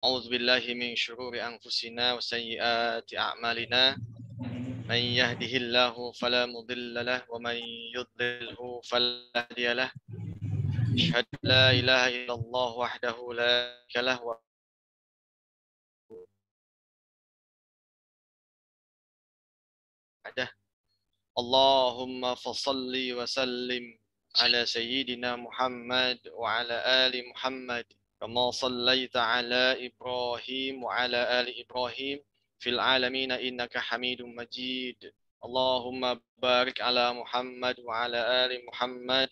أعوذ بالله من شرور أنفسنا وسيئات أعمالنا من يهده الله فلا مضل له ومن يضلله فلا هادي له أشهد أن لا إله إلا الله وحده لا شريك له وحده اللهم فصل وسلم على سيدنا محمد وعلى آل محمد كما صليت على إبراهيم وعلى آل إبراهيم في العالمين إنك حميد مجيد اللهم بارك على محمد وعلى آل محمد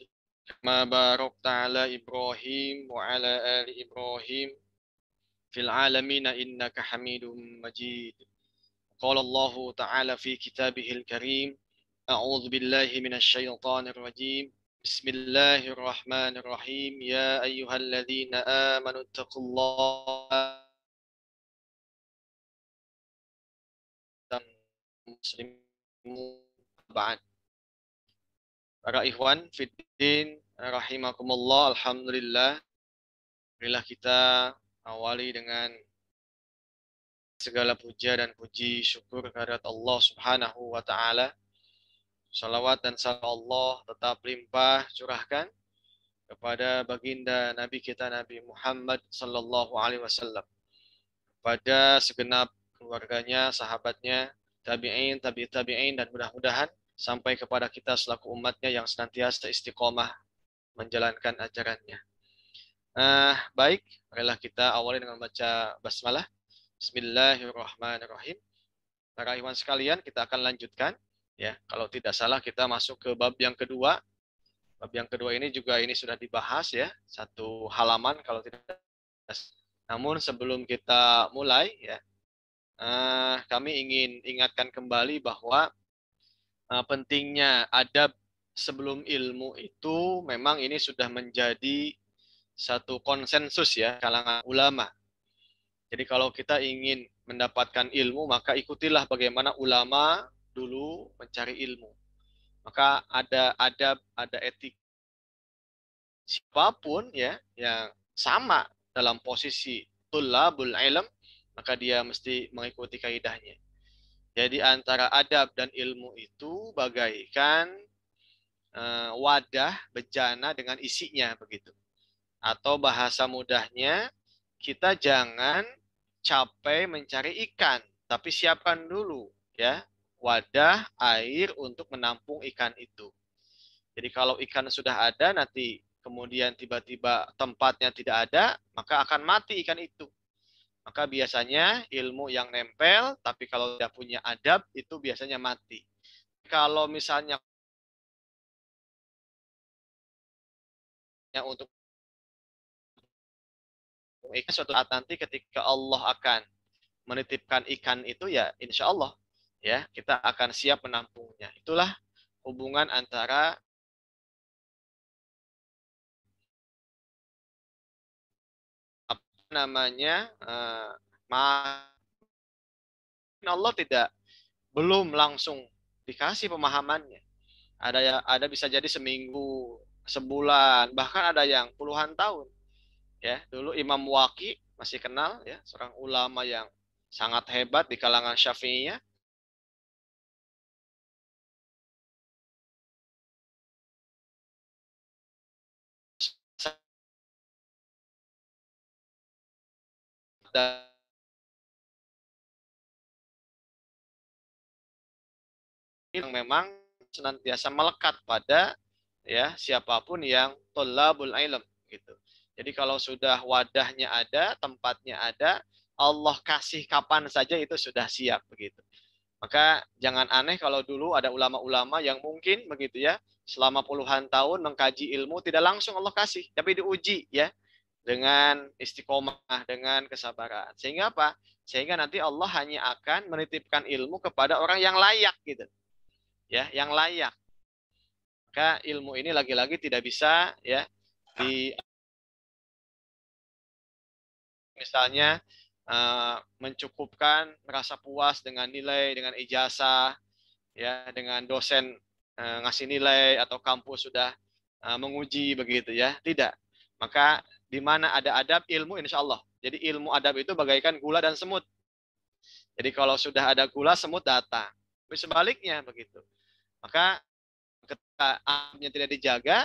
كما باركت على إبراهيم وعلى آل إبراهيم في العالمين إنك حميد مجيد قال الله تعالى في كتابه الكريم أعوذ بالله من الشيطان الرجيم بسم الله الرحمن الرحيم يا أيها الذين آمنوا اتقوا الله muslimun ba'd. Para ikhwan fiddin rahimakumullah, alhamdulillah, marilah kita awali dengan segala puja dan puji syukur kehadirat Allah Subhanahu wa taala. Salawat dan salam Allah tetap limpah curahkan kepada baginda Nabi kita Nabi Muhammad sallallahu alaihi wasallam, pada segenap keluarganya, sahabatnya, tabi'in, tabi'in, dan mudah-mudahan sampai kepada kita selaku umatnya yang senantiasa istiqomah menjalankan ajarannya. Baik, marilah kita awali dengan baca basmalah. Bismillahirrahmanirrahim. Para ikhwan sekalian, kita akan lanjutkan. Ya, kalau tidak salah kita masuk ke bab yang kedua. Bab yang kedua ini juga ini sudah dibahas ya, satu halaman kalau tidak. Namun sebelum kita mulai ya, kami ingin ingatkan kembali bahwa pentingnya adab sebelum ilmu itu memang ini sudah menjadi satu konsensus ya kalangan ulama. Jadi kalau kita ingin mendapatkan ilmu, maka ikutilah bagaimana ulama dulu mencari ilmu. Maka ada adab, ada etik. Siapapun ya yang sama dalam posisi tullabul ilm, maka dia mesti mengikuti kaidahnya. Jadi antara adab dan ilmu itu bagaikan wadah bejana dengan isinya begitu. Atau bahasa mudahnya, kita jangan capek mencari ikan, tapi siapkan dulu ya wadah air untuk menampung ikan itu. Jadi kalau ikan sudah ada, nanti kemudian tiba-tiba tempatnya tidak ada, maka akan mati ikan itu. Maka biasanya ilmu yang nempel, tapi kalau tidak punya adab, itu biasanya mati. Kalau misalnya untuk ikan, suatu saat nanti ketika Allah akan menitipkan ikan itu, ya insya Allah ya kita akan siap menampungnya. Itulah hubungan antara apa namanya Allah tidak belum langsung dikasih pemahamannya. Ada bisa jadi seminggu, sebulan, bahkan ada yang puluhan tahun. Ya, dulu Imam Waqi masih kenal ya, seorang ulama yang sangat hebat di kalangan Syafi'iyah. Dan yang memang senantiasa melekat pada ya siapapun yang thalabul ilm gitu. Jadi kalau sudah wadahnya ada, tempatnya ada, Allah kasih kapan saja itu sudah siap begitu. Maka jangan aneh kalau dulu ada ulama-ulama yang mungkin begitu ya, selama puluhan tahun mengkaji ilmu tidak langsung Allah kasih, tapi diuji ya dengan istiqomah, dengan kesabaran. Sehingga apa? Sehingga nanti Allah hanya akan menitipkan ilmu kepada orang yang layak gitu. Ya, yang layak. Maka ilmu ini lagi-lagi tidak bisa ya di misalnya mencukupkan merasa puas dengan nilai, dengan ijazah, ya dengan dosen ngasih nilai atau kampus sudah menguji begitu ya. Tidak. Maka Di mana ada adab, ilmu insya Allah. Jadi ilmu adab itu bagaikan gula dan semut. Jadi kalau sudah ada gula, semut datang. Tapi sebaliknya begitu. Maka ketika adabnya tidak dijaga,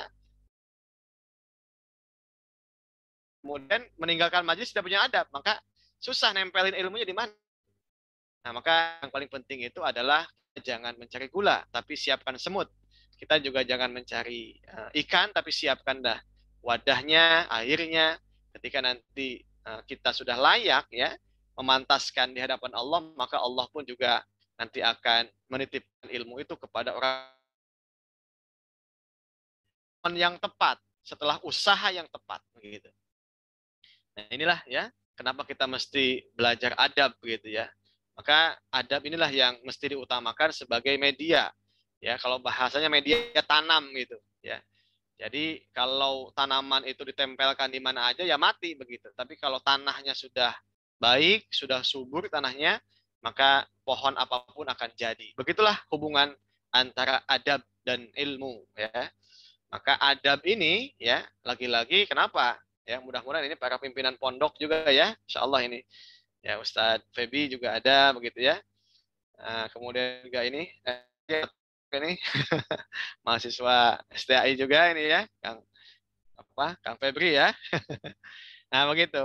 kemudian meninggalkan majlis tidak punya adab, maka susah nempelin ilmunya di mana. Nah, maka yang paling penting itu adalah jangan mencari gula, tapi siapkan semut. Kita juga jangan mencari ikan, tapi siapkan dah wadahnya, airnya. Ketika nanti kita sudah layak ya memantaskan di hadapan Allah, maka Allah pun juga nanti akan menitipkan ilmu itu kepada orang yang tepat setelah usaha yang tepat begitu. Nah, inilah ya kenapa kita mesti belajar adab begitu ya. Maka adab inilah yang mesti diutamakan sebagai media. Ya, kalau bahasanya media tanam gitu ya. Jadi kalau tanaman itu ditempelkan di mana aja ya mati begitu. Tapi kalau tanahnya sudah baik, sudah subur tanahnya, maka pohon apapun akan jadi. Begitulah hubungan antara adab dan ilmu ya. Maka adab ini ya lagi-lagi kenapa? Ya mudah-mudahan ini para pimpinan pondok juga ya, insya Allah ini. Ya Ustadz Febi juga ada begitu ya. Kemudian juga ini mahasiswa STAI juga ini ya, Kang Febri ya. Nah begitu.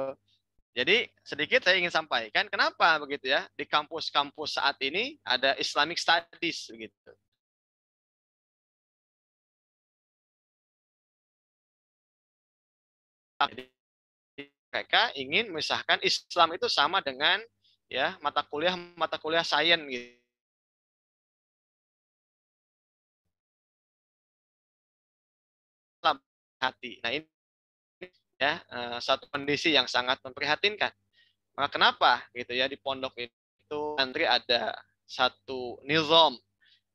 Jadi sedikit saya ingin sampaikan kenapa begitu ya di kampus-kampus saat ini ada Islamic Studies begitu. Jadi mereka ingin memisahkan Islam itu sama dengan ya mata kuliah sains gitu. Hati. Nah ini ya satu kondisi yang sangat memprihatinkan. Maka kenapa gitu ya di pondok itu santri ada satu nizam,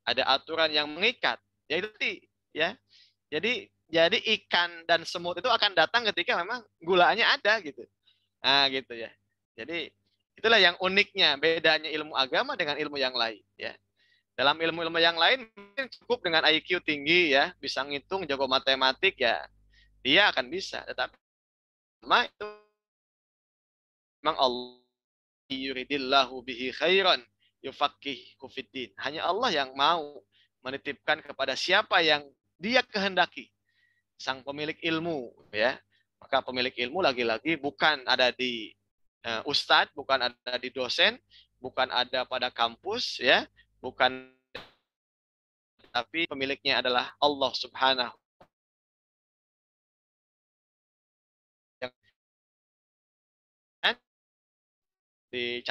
ada aturan yang mengikat. Yaitu ya. Jadi ikan dan semut itu akan datang ketika memang gulanya ada gitu. Nah, gitu ya. Jadi itulah yang uniknya, bedanya ilmu agama dengan ilmu yang lain ya. Dalam ilmu-ilmu yang lain mungkin cukup dengan IQ tinggi ya, bisa ngitung, jago matematik ya, dia akan bisa. Tetapi itu memang Allah yuridillahu bihi khairan yufaqihu fiddin. Hanya Allah yang mau menitipkan kepada siapa yang dia kehendaki. Sang pemilik ilmu ya. Maka pemilik ilmu lagi-lagi bukan ada di ustadz, bukan ada di dosen, bukan ada pada kampus ya, bukan tapi pemiliknya adalah Allah Subhanahu yang di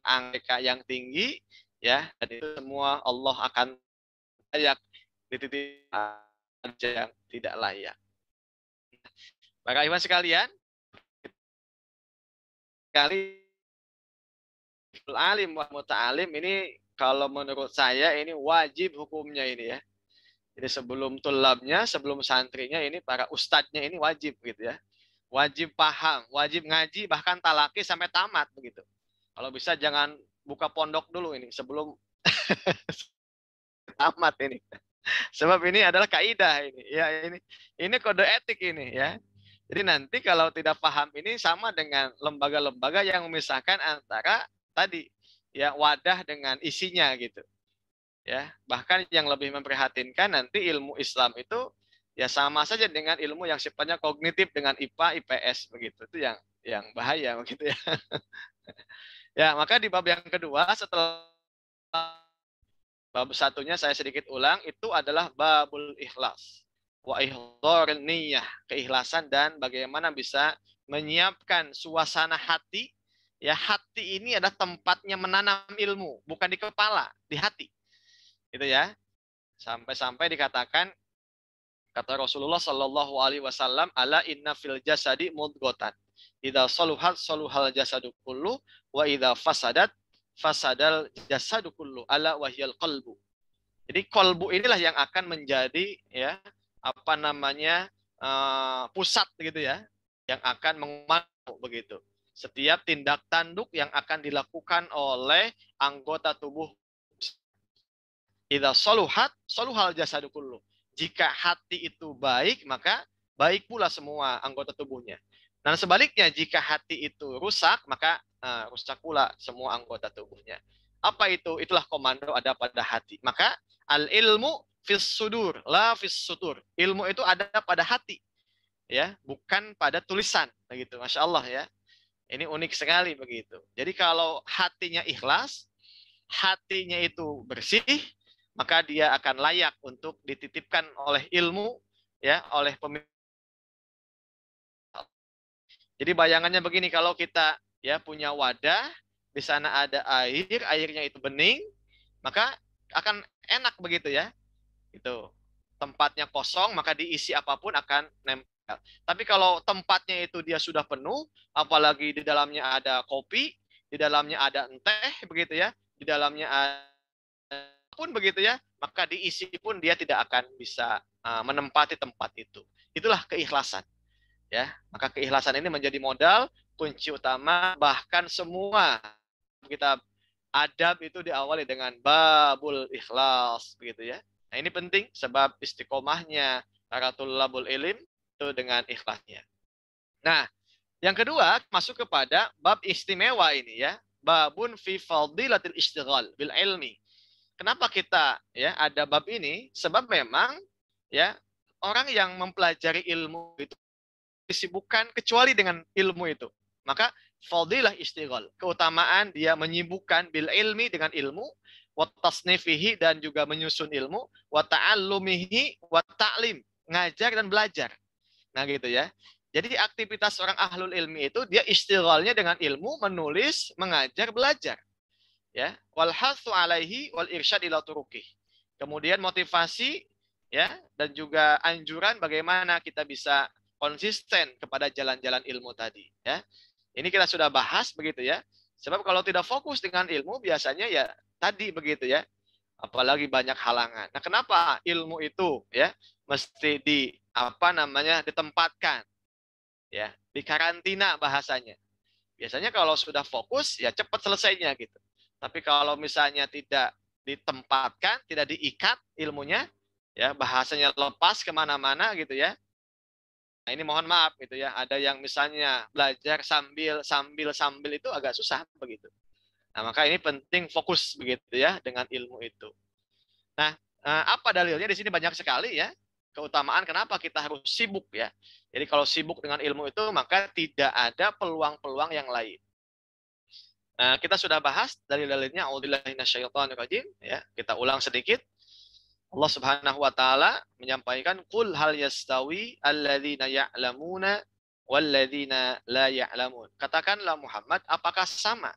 angka yang tinggi ya, dan itu semua Allah akan layak dititip yang tidak layak. Maka iman sekalian, kali alim wa muta'alim ini kalau menurut saya ini wajib hukumnya ini ya. Jadi sebelum tulabnya, sebelum santrinya ini para ustadznya ini wajib gitu ya. Wajib paham, wajib ngaji bahkan talaki sampai tamat begitu. Kalau bisa jangan buka pondok dulu ini sebelum tamat ini. Sebab ini adalah kaidah ini. Ya ini kode etik ini ya. Jadi nanti kalau tidak paham ini sama dengan lembaga-lembaga yang memisahkan antara tadi ya wadah dengan isinya gitu. Ya, bahkan yang lebih memprihatinkan nanti ilmu Islam itu ya sama saja dengan ilmu yang sifatnya kognitif dengan IPA, IPS begitu. Itu yang bahaya begitu ya. Ya, maka di bab yang kedua setelah bab satunya saya sedikit ulang itu adalah babul ikhlas. Wa ihdhar niyah, keikhlasan dan bagaimana bisa menyiapkan suasana hati. Ya, hati ini adalah tempatnya menanam ilmu, bukan di kepala, di hati. Gitu ya. Sampai-sampai dikatakan kata Rasulullah Shallallahu Alaihi Wasallam, ala inna fil jasadi mudghatan, idza saluhat saluhal jasadu kullu, wa idza fasadat fasadal jasadu kullu, ala wahyal qalbu. Jadi kolbu inilah yang akan menjadi ya apa namanya pusat gitu ya, yang akan menguasai begitu. Setiap tindak tanduk yang akan dilakukan oleh anggota tubuh. Idza saluhat saluhal jasadu kullu. Jika hati itu baik, maka baik pula semua anggota tubuhnya. Dan sebaliknya, jika hati itu rusak, maka rusak pula semua anggota tubuhnya. Apa itu? Itulah komando ada pada hati. Maka al-ilmu fis sudur, la fis sutur. Ilmu itu ada pada hati, ya, bukan pada tulisan, begitu. Masya Allah ya. Ini unik sekali begitu. Jadi kalau hatinya ikhlas, hatinya itu bersih, maka dia akan layak untuk dititipkan oleh ilmu, ya, oleh pemimpin. Jadi bayangannya begini, kalau kita ya punya wadah, di sana ada air, airnya itu bening, maka akan enak begitu ya. Itu tempatnya kosong, maka diisi apapun akan nempel. Tapi kalau tempatnya itu dia sudah penuh, apalagi di dalamnya ada kopi, di dalamnya ada teh begitu ya, di dalamnya ada pun begitu ya, maka diisi pun dia tidak akan bisa menempati tempat itu. Itulah keikhlasan. Ya, maka keikhlasan ini menjadi modal kunci utama, bahkan semua kita adab itu diawali dengan babul ikhlas begitu ya. Nah, ini penting sebab istiqomahnya para tulabul ilim itu dengan ikhlasnya. Nah, yang kedua masuk kepada bab istimewa ini ya. Babun fi fadilatil istighal bil ilmi. Kenapa kita ya ada bab ini? Sebab memang ya orang yang mempelajari ilmu itu disibukkan kecuali dengan ilmu itu. Maka fadilah istighal, keutamaan dia menyibukkan bil ilmi dengan ilmu, wa tasnifihi dan juga menyusun ilmu, wa ta'allumihi wa ta'lim, ngajar dan belajar. Nah gitu ya. Jadi aktivitas orang ahlul ilmi itu dia istighalnya dengan ilmu, menulis, mengajar, belajar. Ya, wal hasu alaihi wal irsyad ila turuqih. Kemudian motivasi ya dan juga anjuran bagaimana kita bisa konsisten kepada jalan-jalan ilmu tadi ya. Ini kita sudah bahas begitu ya. Sebab kalau tidak fokus dengan ilmu biasanya ya tadi begitu ya. Apalagi banyak halangan. Nah, kenapa ilmu itu ya mesti ditempatkan ya, di karantina bahasanya. Biasanya kalau sudah fokus ya cepat selesainya gitu. Tapi kalau misalnya tidak ditempatkan, tidak diikat ilmunya, ya bahasanya lepas kemana-mana gitu ya. Nah, ini mohon maaf gitu ya. Ada yang misalnya belajar sambil itu agak susah begitu. Nah, maka ini penting fokus begitu ya dengan ilmu itu. Nah, apa dalilnya di sini banyak sekali ya. Keutamaan kenapa kita harus sibuk ya. Jadi kalau sibuk dengan ilmu itu maka tidak ada peluang-peluang yang lain. Nah, kita sudah bahas dalil-dalilnya. A'udzubillahi minasyaitonirrajim ya. Kita ulang sedikit. Allah Subhanahu wa taala menyampaikan qul hal yastawi alladzina ya'lamuna walladzina la ya'lamun. Katakanlah Muhammad, apakah sama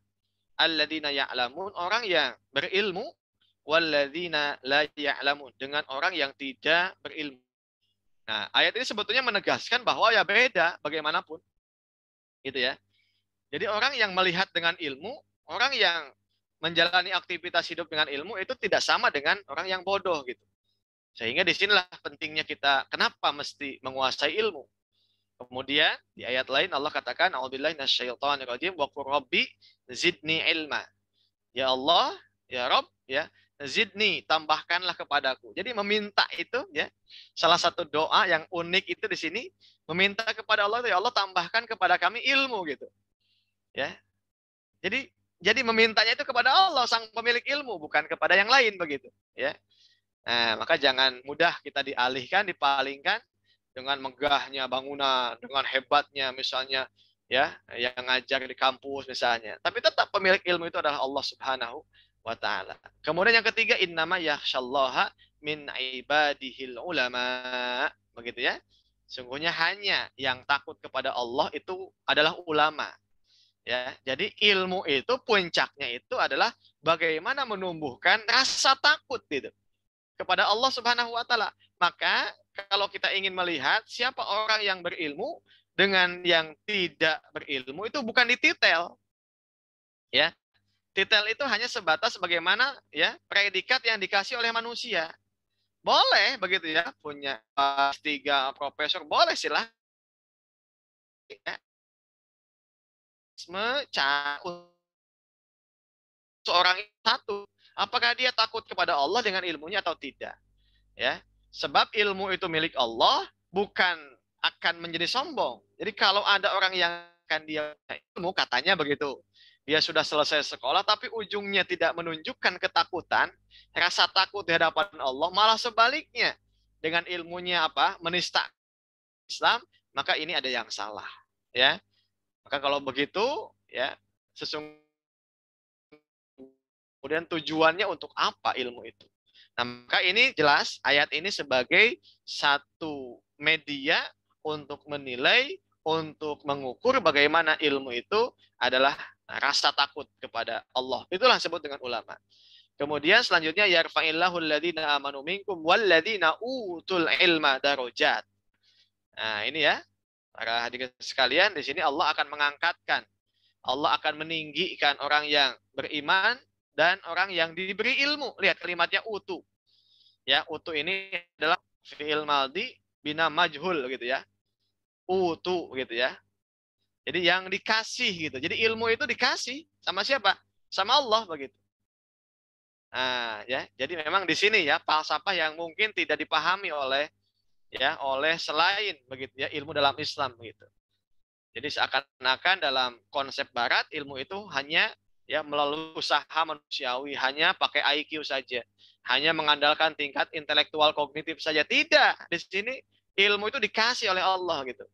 alladzina ya'lamun, orang yang berilmu, walladzina la ya'lamun, dengan orang yang tidak berilmu. Nah, ayat ini sebetulnya menegaskan bahwa ya beda bagaimanapun. Gitu ya. Jadi orang yang melihat dengan ilmu, orang yang menjalani aktivitas hidup dengan ilmu itu tidak sama dengan orang yang bodoh gitu. Sehingga disinilah pentingnya kita, kenapa mesti menguasai ilmu. Kemudian di ayat lain Allah katakan, A'udzubillahi minasyaitonirrajim wa qur rabbi zidni ilma. Ya Allah, ya Rabb, ya zidni, tambahkanlah kepadaku. Jadi meminta itu ya, salah satu doa yang unik itu di sini, meminta kepada Allah, ya Allah tambahkan kepada kami ilmu gitu. Ya. Jadi memintanya itu kepada Allah sang pemilik ilmu, bukan kepada yang lain begitu, ya. Nah, maka jangan mudah kita dialihkan, dipalingkan dengan megahnya bangunan, dengan hebatnya misalnya ya, yang ngajar di kampus misalnya. Tapi tetap pemilik ilmu itu adalah Allah Subhanahu wa taala. Kemudian yang ketiga, innama yakhsyallaha min ibadihil ulama. Begitu ya. Sungguhnya hanya yang takut kepada Allah itu adalah ulama. Ya, jadi ilmu itu puncaknya itu adalah bagaimana menumbuhkan rasa takut gitu kepada Allah Subhanahu wa taala. Maka kalau kita ingin melihat siapa orang yang berilmu dengan yang tidak berilmu itu bukan dititel. Ya. Titel itu hanya sebatas bagaimana ya predikat yang dikasih oleh manusia. Boleh begitu ya, punya S3 profesor boleh silahkan. Ya. Seorang satu, apakah dia takut kepada Allah dengan ilmunya atau tidak? Ya, sebab ilmu itu milik Allah, bukan akan menjadi sombong. Jadi kalau ada orang yang akan dia ilmu, katanya begitu. Dia sudah selesai sekolah, tapi ujungnya tidak menunjukkan ketakutan, rasa takut di hadapan Allah, malah sebaliknya. Dengan ilmunya apa? Menista Islam, maka ini ada yang salah. Ya, maka kalau begitu, ya sesungguhnya kemudian tujuannya untuk apa ilmu itu? Nah, maka ini jelas ayat ini sebagai satu media untuk menilai, untuk mengukur bagaimana ilmu itu adalah rasa takut kepada Allah. Itulah disebut dengan ulama. Kemudian selanjutnya yarfa'illahu alladhina amanu minkum walladhina utul ilma darajat. Nah, ini ya. Para hadirin sekalian, di sini Allah akan mengangkatkan, Allah akan meninggikan orang yang beriman dan orang yang diberi ilmu. Lihat kalimatnya utu. Ya, utu ini adalah fi'il maldi bina majhul gitu ya. Utu gitu ya. Jadi yang dikasih gitu. Jadi ilmu itu dikasih sama siapa? Sama Allah begitu. Nah, ya. Jadi memang di sini ya falsafah yang mungkin tidak dipahami oleh selain begitu ya ilmu dalam Islam begitu. Jadi seakan-akan dalam konsep barat ilmu itu hanya ya melalui usaha manusiawi, hanya pakai IQ saja, hanya mengandalkan tingkat intelektual kognitif saja. Tidak, di sini ilmu itu dikasih oleh Allah gitu.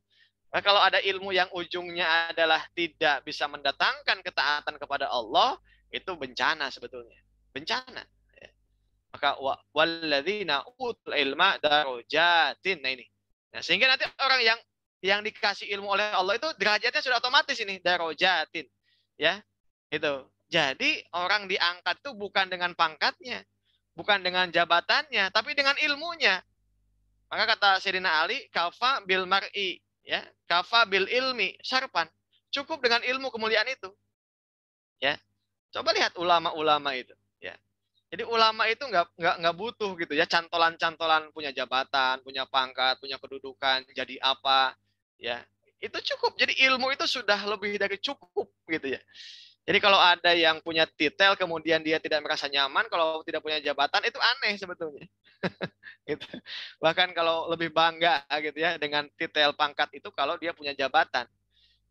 Nah, kalau ada ilmu yang ujungnya adalah tidak bisa mendatangkan ketaatan kepada Allah, itu bencana sebetulnya. Bencana. Ya. Maka walladzina utul ilma darajatin. Nah ini. Nah, sehingga nanti orang yang dikasih ilmu oleh Allah itu derajatnya sudah otomatis ini darajatin. Ya. Itu. Jadi orang diangkat itu bukan dengan pangkatnya, bukan dengan jabatannya, tapi dengan ilmunya. Maka kata Sayyidina Ali, kafa bil mar'i, ya, kafa bil ilmi syarpan. Cukup dengan ilmu kemuliaan itu. Ya. Coba lihat ulama-ulama itu, ya. Jadi ulama itu nggak butuh gitu ya cantolan-cantolan punya jabatan, punya pangkat, punya kedudukan, jadi apa, ya. Itu cukup. Jadi ilmu itu sudah lebih dari cukup gitu ya. Jadi kalau ada yang punya titel kemudian dia tidak merasa nyaman kalau tidak punya jabatan itu aneh sebetulnya. Gitu. Bahkan kalau lebih bangga gitu ya dengan titel pangkat itu kalau dia punya jabatan.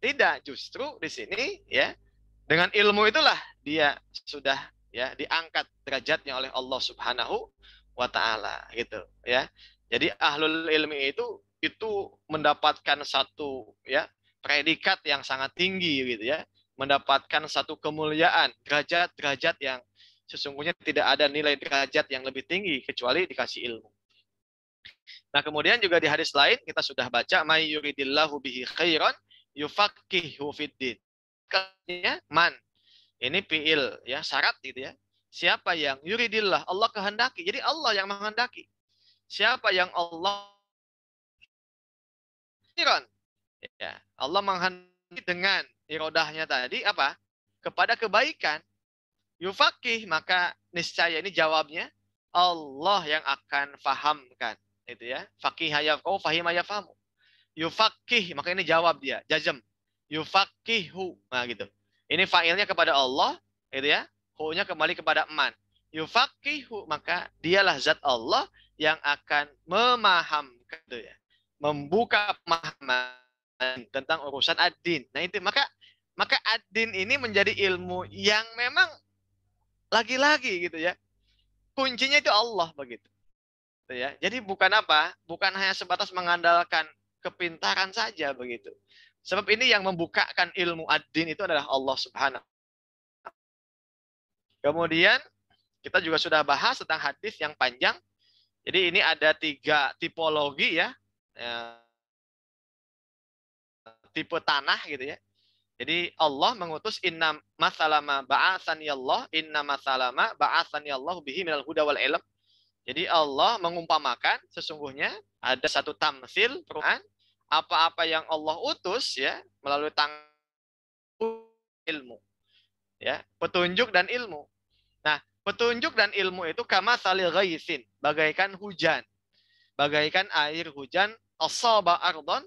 Tidak, justru di sini ya dengan ilmu itulah dia sudah ya diangkat derajatnya oleh Allah Subhanahu wa taala gitu ya. Jadi ahlul ilmi itu mendapatkan satu ya predikat yang sangat tinggi gitu ya, mendapatkan satu kemuliaan, derajat-derajat yang sesungguhnya tidak ada nilai derajat yang lebih tinggi kecuali dikasih ilmu. Nah, kemudian juga di hadis lain kita sudah baca may yuridillahu bihi khairan yufaqihu fiddin. Man. Ini fiil ya, syarat gitu ya. Siapa yang yuridillah, Allah kehendaki. Jadi Allah yang menghendaki. Siapa yang Allah ya, Allah menghendaki dengan irodahnya tadi apa? Kepada kebaikan. Yufakih, maka niscaya ini jawabnya Allah yang akan fahamkan. Itu ya. Fakih hayafqahu fahim hayafamu. Yufakih, maka ini jawab dia, jazm. Yufakihu. Nah gitu. Ini failnya kepada Allah, gitu ya. Hu-nya kembali kepada man. Yufakihu, maka dialah zat Allah yang akan memahamkan itu ya. Membuka pemahaman tentang urusan ad-din. Nah itu maka ad-din ini menjadi ilmu yang memang lagi-lagi gitu ya. Kuncinya itu Allah begitu. Gitu ya. Jadi bukan apa? Bukan hanya sebatas mengandalkan kepintaran saja begitu. Sebab ini yang membukakan ilmu ad-din itu adalah Allah Subhanahu. Kemudian kita juga sudah bahas tentang hadis yang panjang. Jadi ini ada 3 tipologi ya. Tipe tanah gitu ya. Jadi Allah mengutus inna masalama ba'atsani Allah, inna masalama ba'atsani Allah bihi minal huda wal ilm. Jadi Allah mengumpamakan sesungguhnya ada satu tamsil perumpamaan apa-apa yang Allah utus ya melalui ilmu ya, petunjuk dan ilmu. Nah, petunjuk dan ilmu itu kama salil ghaisin, bagaikan hujan. Bagaikan air hujan asaba ardon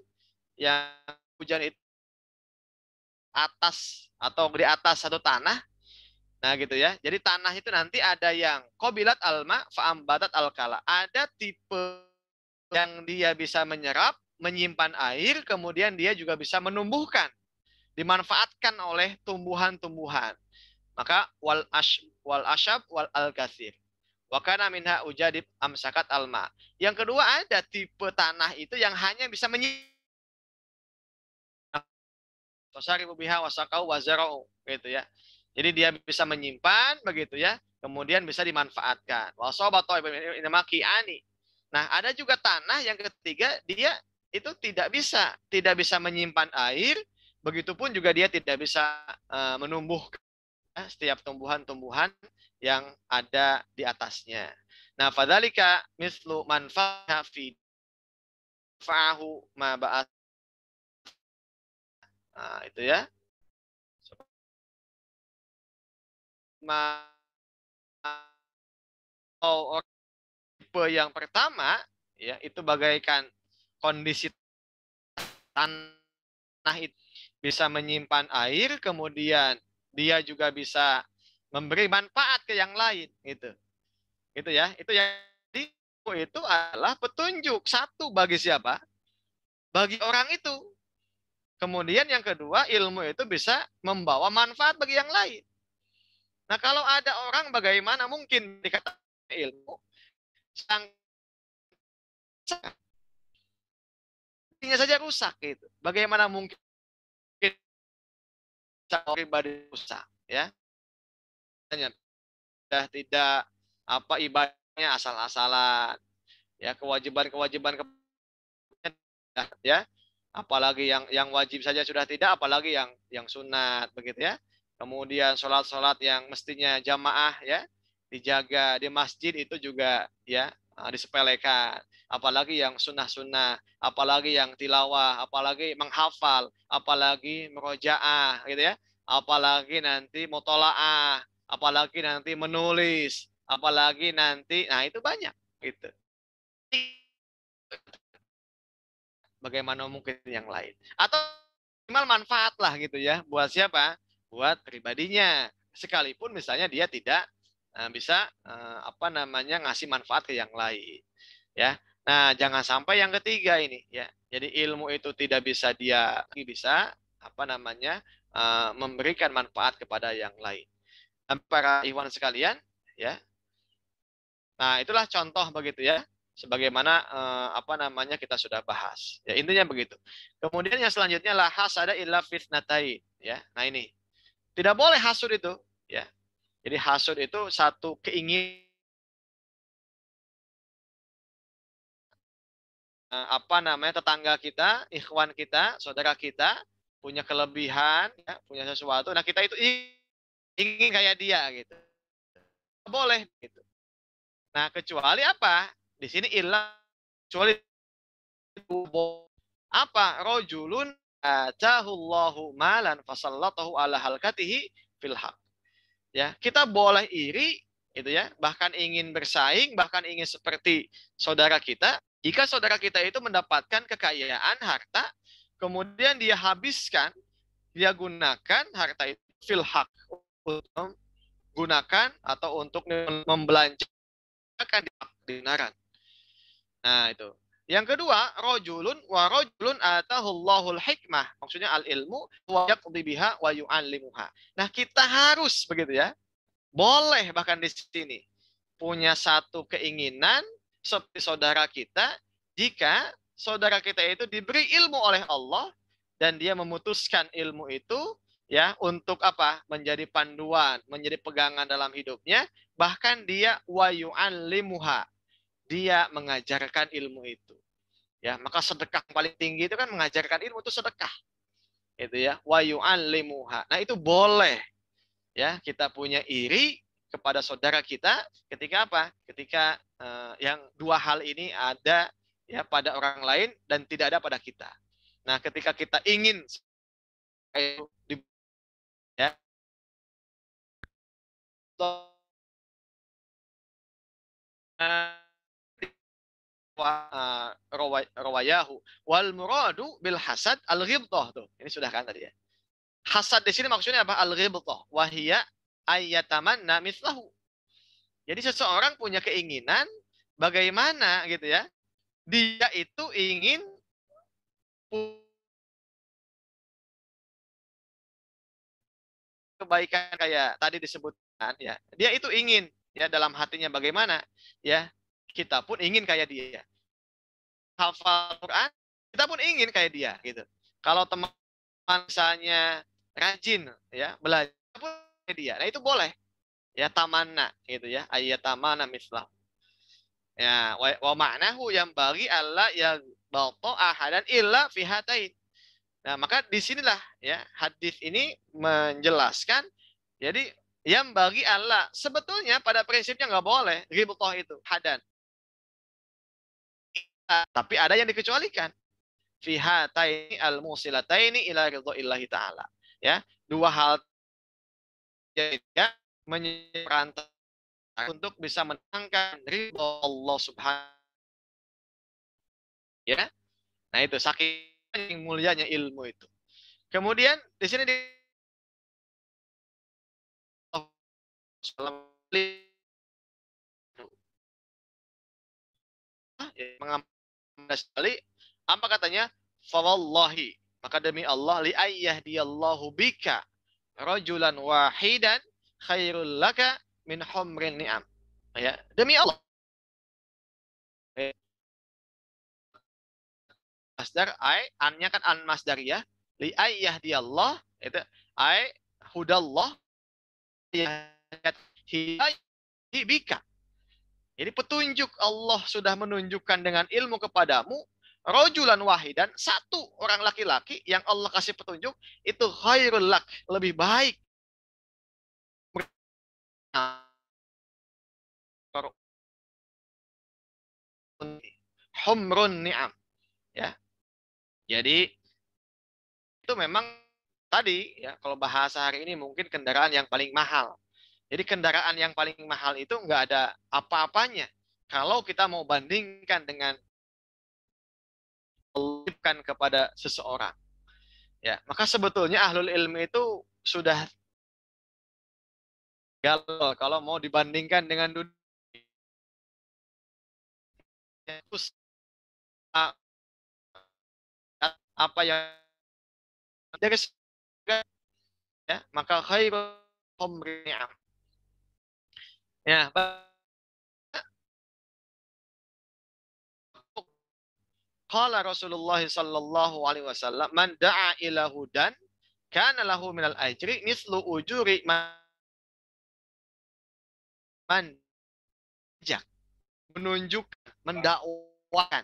yang hujan itu atas atau di atas satu tanah. Nah, gitu ya. Jadi tanah itu nanti ada yang qabilat alma fa'ambatat alkala. Ada tipe yang dia bisa menyerap menyimpan air, kemudian dia juga bisa menumbuhkan, dimanfaatkan oleh tumbuhan-tumbuhan. Maka wal asyab wal al kasir. Wa kana minha ujadib amsakat alma. Yang kedua, ada tipe tanah itu yang hanya bisa menyimpan Tosaribu biha wasakau wazarau gitu ya. Jadi dia bisa menyimpan begitu ya, kemudian bisa dimanfaatkan. Wasobatu ani. Nah, ada juga tanah yang ketiga, dia itu tidak bisa menyimpan air, begitupun juga dia tidak bisa menumbuhkan setiap tumbuhan-tumbuhan yang ada di atasnya. Nah, fadzalika mislu manfa'a fi fa'ahu ma ba'at. Nah, itu ya. Oh, tipe yang pertama ya itu bagaikan kondisi tanah itu bisa menyimpan air, kemudian dia juga bisa memberi manfaat ke yang lain gitu. Itu ya. Itu yang itu adalah petunjuk satu bagi siapa? Bagi orang itu. Kemudian yang kedua, ilmu itu bisa membawa manfaat bagi yang lain. Nah, kalau ada orang bagaimana mungkin dikatakan ilmu sang saja rusak gitu. Bagaimana mungkin pribadi rusak ya? Sudah tidak apa ibadahnya asal-asalan ya, kewajiban-kewajiban ya, apalagi yang wajib saja sudah tidak, apalagi yang sunat begitu ya. Kemudian sholat-sholat yang mestinya jamaah ya dijaga di masjid itu juga ya disepelekan, apalagi yang sunnah-sunnah, apalagi yang tilawah, apalagi menghafal, apalagi merojaah gitu ya, apalagi nanti mutolaah, apalagi nanti menulis, apalagi nanti, nah itu banyak gitu. Bagaimana mungkin yang lain? Atau minimal manfaat lah gitu ya. Buat siapa? Buat pribadinya. Sekalipun misalnya dia tidak bisa apa namanya ngasih manfaat ke yang lain. Ya. Nah, jangan sampai yang ketiga ini ya. Jadi ilmu itu tidak bisa dia bisa apa namanya memberikan manfaat kepada yang lain. Dan para ikhwan sekalian, ya. Nah, itulah contoh begitu ya. Sebagaimana apa namanya kita sudah bahas. Ya, intinya begitu. Kemudian yang selanjutnya lah hasada illa fitnatain, ya. Nah, ini. Tidak boleh hasud itu, ya. Jadi hasud itu satu keinginan apa namanya tetangga kita, ikhwan kita, saudara kita punya kelebihan, ya, punya sesuatu. Nah, kita itu ingin kayak dia gitu. Boleh gitu. Nah, kecuali apa? Di sini ilah kecuali apa? Rojulun atahullahu malan fasallatahu ala halkatihi fil haq. Ya, kita boleh iri itu ya, bahkan ingin bersaing, bahkan ingin seperti saudara kita. Jika saudara kita itu mendapatkan kekayaan, harta, kemudian dia habiskan, dia gunakan harta itu fil haq, untuk gunakan atau untuk membelanjakan di kebenaran. Nah, itu. Yang kedua, rojulun wa rojulun atahullahul hikmah. Maksudnya al-ilmu wa yaqdi biha wa yu'allimuha. Nah, kita harus begitu ya. Boleh bahkan di sini punya satu keinginan seperti saudara kita jika saudara kita itu diberi ilmu oleh Allah dan dia memutuskan ilmu itu ya untuk apa? Menjadi panduan, menjadi pegangan dalam hidupnya, bahkan dia wa yu'allimuha. Dia mengajarkan ilmu itu. Ya, maka sedekah paling tinggi itu kan mengajarkan ilmu itu sedekah. Itu ya, wa yu'allimuha. Nah, itu boleh ya kita punya iri kepada saudara kita ketika apa? Ketika yang dua hal ini ada ya pada orang lain dan tidak ada pada kita. Nah, ketika kita ingin ya rawayahu wal muradu bil hasad al ghibtah tuh. Ini sudah kan tadi ya. Hasad di sini maksudnya apa? Al ghibtah wa hiya ayyatamanna mithlahu. Jadi seseorang punya keinginan bagaimana gitu ya. Dia itu ingin kebaikan kayak tadi disebutkan ya, dia itu ingin ya dalam hatinya bagaimana ya, kita pun ingin kayak dia. Hafal Quran, kita pun ingin kayak dia gitu. Kalau teman misalnya rajin ya belajar pun kayak dia, nah itu boleh ya tamanna gitu ya, ayat tamana mislah. Ya, wa ma'nahu yang bagi Allah ya balto ahadan illa fi hatain. Nah, maka disinilah ya hadis ini menjelaskan. Jadi yang bagi Allah sebetulnya pada prinsipnya nggak boleh ghibthah itu hadan. Tapi ada yang dikecualikan. Fi hataini al-musilataini ila ridhoillahi ta'ala. Ya, dua hal ya menyeberantara untuk bisa menangkan ridho Allah Subhanahu ya. Nah, itu saking mulianya ilmu itu. Kemudian di sini di mengambil sekali apa katanya? Fawallahi, maka demi Allah li ayyahdiyallahu bika rajulan wahidan khairul laka min humrin ni'am. Ya, demi Allah. Masdar ai annya kan an masdariyah li ayyahdiyallah itu ai hudallah bika. Jadi petunjuk Allah sudah menunjukkan dengan ilmu kepadamu rojulan wahidan, satu orang laki-laki yang Allah kasih petunjuk itu khairul lak, lebih baik. Humrun ni'am ya. Jadi itu memang tadi ya kalau bahasa hari ini mungkin kendaraan yang paling mahal. Jadi kendaraan yang paling mahal itu nggak ada apa-apanya kalau kita mau bandingkan dengan melipkan kepada seseorang. Ya, maka sebetulnya ahlul ilmi itu sudah gagal kalau mau dibandingkan dengan dunia apa yang dari ya, maka khairul ni'am. Ya, qala Rasulullah sallallahu alaihi wasallam man da'a ila hudan kana lahu minal ajri mislu ujuri man jak menunjuk mendakwakan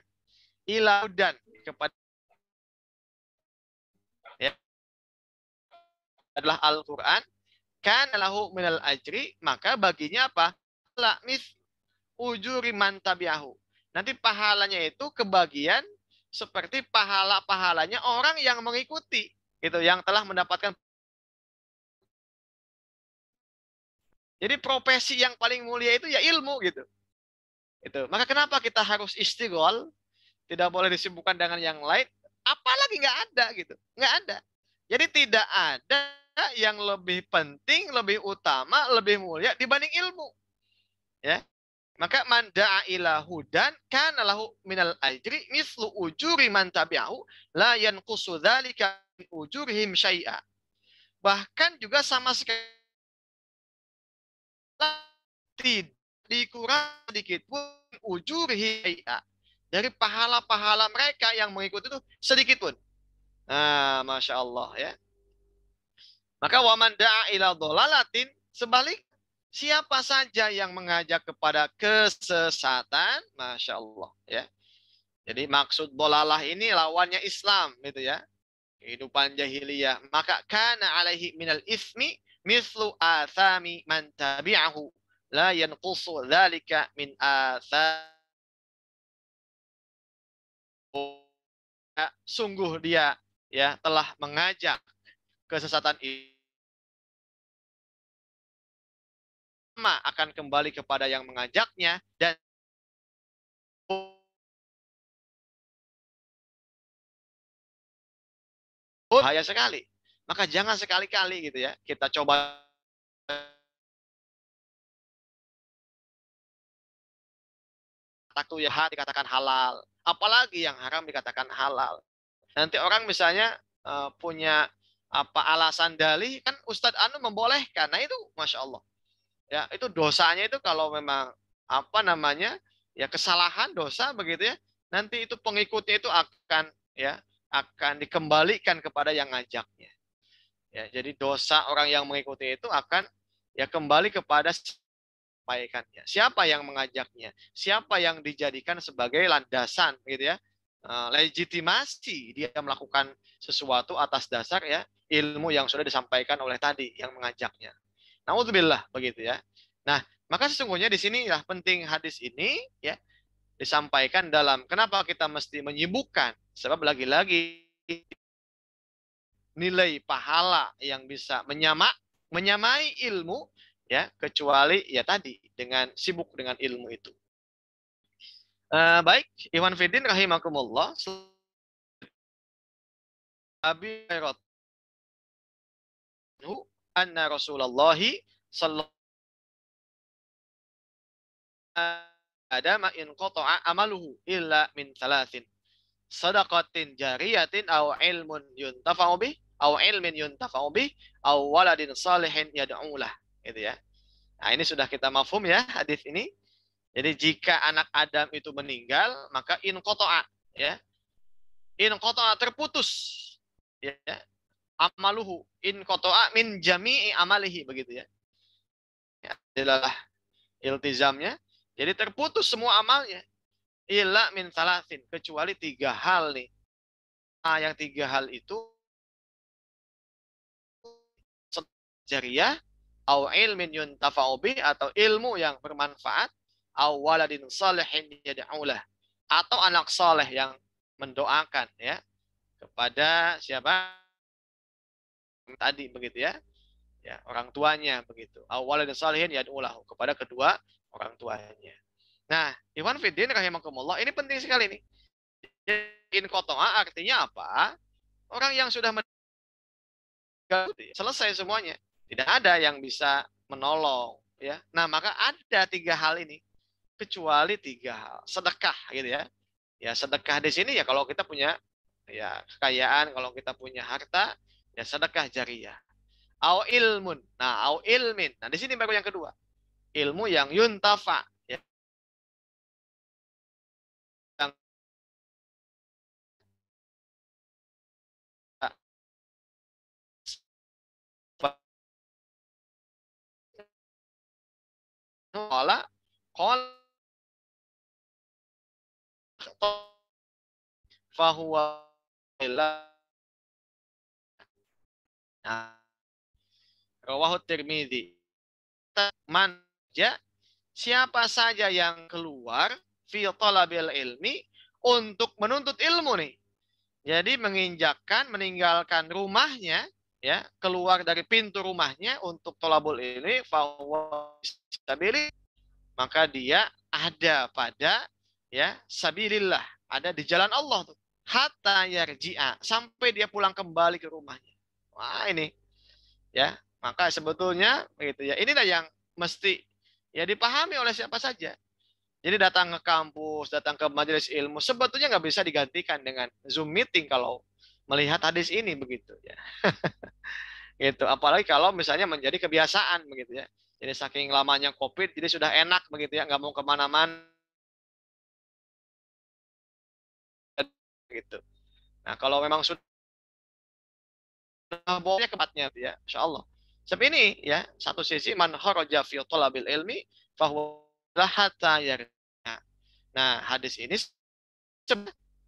ila hudan kepada ya, adalah Al-Qur'an kana lahu minal ajri maka baginya apa? La mis ujuri man tabi'ahu. Nanti pahalanya itu kebagian seperti pahala-pahalanya orang yang mengikuti gitu yang telah mendapatkan. Jadi profesi yang paling mulia itu ya ilmu gitu. Itu. Maka kenapa kita harus istighol? Tidak boleh disibukkan dengan yang lain. Apalagi nggak ada gitu. Nggak ada. Jadi tidak ada yang lebih penting, lebih utama, lebih mulia dibanding ilmu. Ya. Maka man da'a ila hudan kana lahu minal ajri mislu ujuri man tabi'ahu la yanqusu dzalika min ujurihim syai'a. Bahkan juga sama sekali tidak dikurang sedikit pun ujurihim syai'a. Dari pahala-pahala mereka yang mengikuti itu sedikit pun. Nah, Masya Allah ya. Maka waman da'a ila dholalatin sebalik siapa saja yang mengajak kepada kesesatan, Masya Allah ya. Jadi maksud dolalah ini lawannya Islam gitu ya. Kehidupan jahiliyah. Maka kana alaihi minal ismi mislu athami man tabi'ahu. La yanqusu dhalika min athami. Sungguh dia ya telah mengajak kesesatan itu akan kembali kepada yang mengajaknya dan bahaya sekali. Maka jangan sekali-kali gitu ya kita coba taktu ya dikatakan halal, apalagi yang haram dikatakan halal. Nanti orang misalnya punya apa alasan dalih kan Ustadz Anu membolehkan. Nah itu Masya Allah. Ya, itu dosanya itu kalau memang apa namanya? Ya kesalahan dosa begitu ya. Nanti itu pengikutnya itu akan ya akan dikembalikan kepada yang ngajaknya. Ya, jadi dosa orang yang mengikuti itu akan ya kembali kepada sampaikannya. Siapa yang mengajaknya? Siapa yang dijadikan sebagai landasan gitu ya? Legitimasi dia melakukan sesuatu atas dasar ya ilmu yang sudah disampaikan oleh tadi yang mengajaknya. Nauzubillah begitu ya. Nah, maka sesungguhnya di sini ya penting hadis ini ya disampaikan dalam kenapa kita mesti menyibukkan sebab lagi-lagi nilai pahala yang bisa menyamai ilmu ya kecuali ya tadi dengan sibuk dengan ilmu itu. Baik, Iwan Fidin rahimakumullah. Abi Hurairah anna Rasulullah sallallahu adama in qata'a amaluhu illa min thalathin. Sadaqatin jariyatin aw ilmun yuntafa'u bih aw ilmin yuntafa'u bih aw waladin salihin yad'u lah. Gitu ya. Nah, ini sudah kita mafhum ya hadis ini. Jadi jika anak Adam itu meninggal, maka in qata'a ya. In qata'a terputus ya. Amaluhu in qata'a min jami'i amalihi begitu ya. Ya, adalah iltizamnya. Jadi terputus semua amalnya. Illa min salasin kecuali tiga hal nih. Nah, yang tiga hal itu jariyah, au ilmin yuntafa'u bih atau ilmu yang bermanfaat, au waladin salihin yad'ulah atau anak saleh yang mendoakan ya kepada siapa tadi begitu ya. Ya, orang tuanya begitu. Au waladin salihin yad'ulah kepada kedua orang tuanya. Nah, Iwan Fiddin rahimakumullah, ini penting sekali nih. In kotoa artinya apa? Orang yang sudah selesai semuanya. Tidak ada yang bisa menolong. Ya. Nah, maka ada tiga hal ini. Kecuali tiga hal. Sedekah gitu ya. Ya, sedekah di sini ya kalau kita punya ya kekayaan, kalau kita punya harta, ya sedekah jariyah. Au ilmun. Nah, au ilmin. Nah, di sini baru yang kedua. Ilmu yang yuntafa. Ya, yang qala qala fahuwa nah, rawahu Tirmidzi. Man ya, siapa saja yang keluar fi talabil ilmi untuk menuntut ilmu nih. Jadi meninggalkan rumahnya ya, keluar dari pintu rumahnya untuk tolabul ilmi maka dia ada pada ya sabilillah, ada di jalan Allah tuh. Hatta yarji'a, sampai dia pulang kembali ke rumahnya. Wah, ini ya. Maka sebetulnya begitu ya. Inilah yang mesti ya dipahami oleh siapa saja. Jadi datang ke kampus, datang ke majelis ilmu, sebetulnya nggak bisa digantikan dengan Zoom meeting kalau melihat hadis ini begitu ya. Gitu. Apalagi kalau misalnya menjadi kebiasaan begitu ya. Jadi saking lamanya COVID, jadi sudah enak begitu ya, nggak mau kemana-mana gitu. Nah kalau memang sudah bawanya kempatnya ya, Insya Allah. Sebab ini ya, satu sisi man kharaja fi talabil ilmi fahuwa hatta yarja. Nah, hadis ini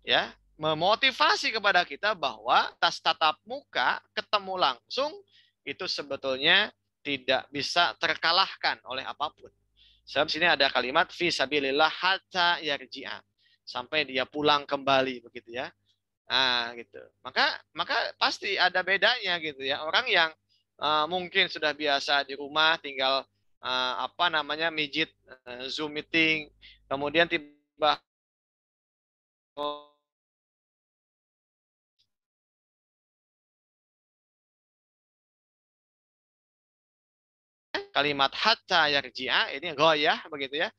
ya memotivasi kepada kita bahwa tas tatap muka ketemu langsung itu sebetulnya tidak bisa terkalahkan oleh apapun. Sebab sini ada kalimat fi sabilillah hatta yarji'a, sampai dia pulang kembali begitu ya. Nah, gitu. Maka pasti ada bedanya gitu ya. Orang yang mungkin sudah biasa di rumah tinggal apa namanya mijit Zoom meeting, kemudian tiba kalimat hatta yarji'a ini goyah begitu ya.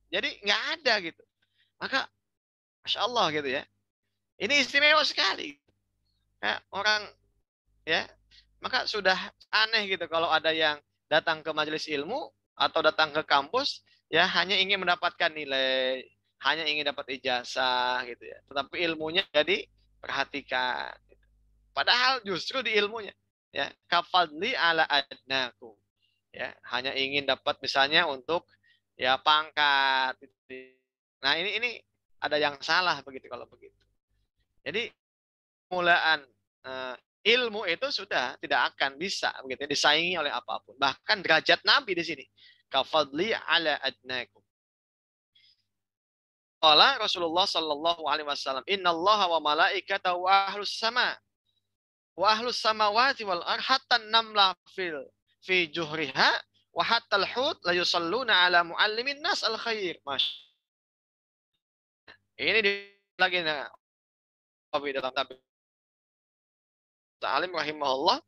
Jadi nggak ada gitu. Maka Masya Allah gitu ya. Ini istimewa sekali. Ya, orang ya, maka sudah aneh gitu kalau ada yang datang ke majelis ilmu atau datang ke kampus ya hanya ingin mendapatkan nilai, hanya ingin dapat ijazah gitu ya. Tetapi ilmunya jadi perhatikan. Padahal justru di ilmunya ya kafadli ala adnaku ya hanya ingin dapat misalnya untuk ya pangkat gitu. Nah ini ada yang salah begitu kalau begitu. Jadi mulaan eh, ilmu itu sudah tidak akan bisa begitu disaingi oleh apapun. Bahkan derajat Nabi di sini kafadli ala adnakum. Qala Rasulullah sallallahu alaihi wasallam, "Innallaha wa malaikatahu wa ahlus sama wa ahlus samawati wal ard hatta namla fi juhriha wa hatta al-hut la yusalluna ala muallimin nas al khair." Ini lagi Nabi dalam Nabi Ta'alim rahimahullah.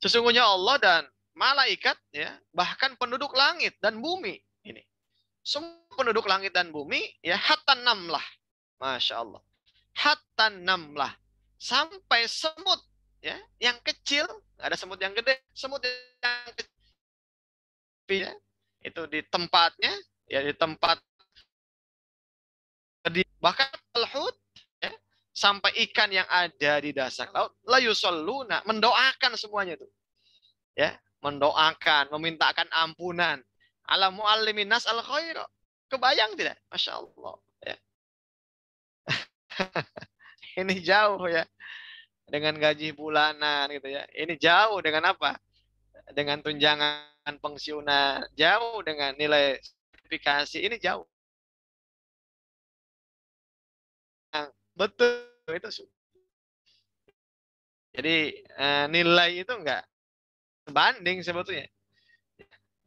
Sesungguhnya Allah dan malaikat ya, bahkan penduduk langit dan bumi ini. Semua penduduk langit dan bumi ya hatta namlah. Masya Allah. Hatta namlah. Sampai semut ya, yang kecil, ada semut yang gede, semut yang kecil ya, itu di tempatnya ya di tempat bahkan al-hut ya, sampai ikan yang ada di dasar laut la yusalluna mendoakan semuanya itu ya mendoakan memintakan ampunan ala muallimin nas al khair. Kebayang tidak? Masya Allah ya. Ini jauh ya dengan gaji bulanan gitu ya, ini jauh dengan apa, dengan tunjangan pensiunan, jauh dengan nilai sertifikasi, ini jauh. Nah, betul itu. Jadi nilai itu enggak sebanding sebetulnya.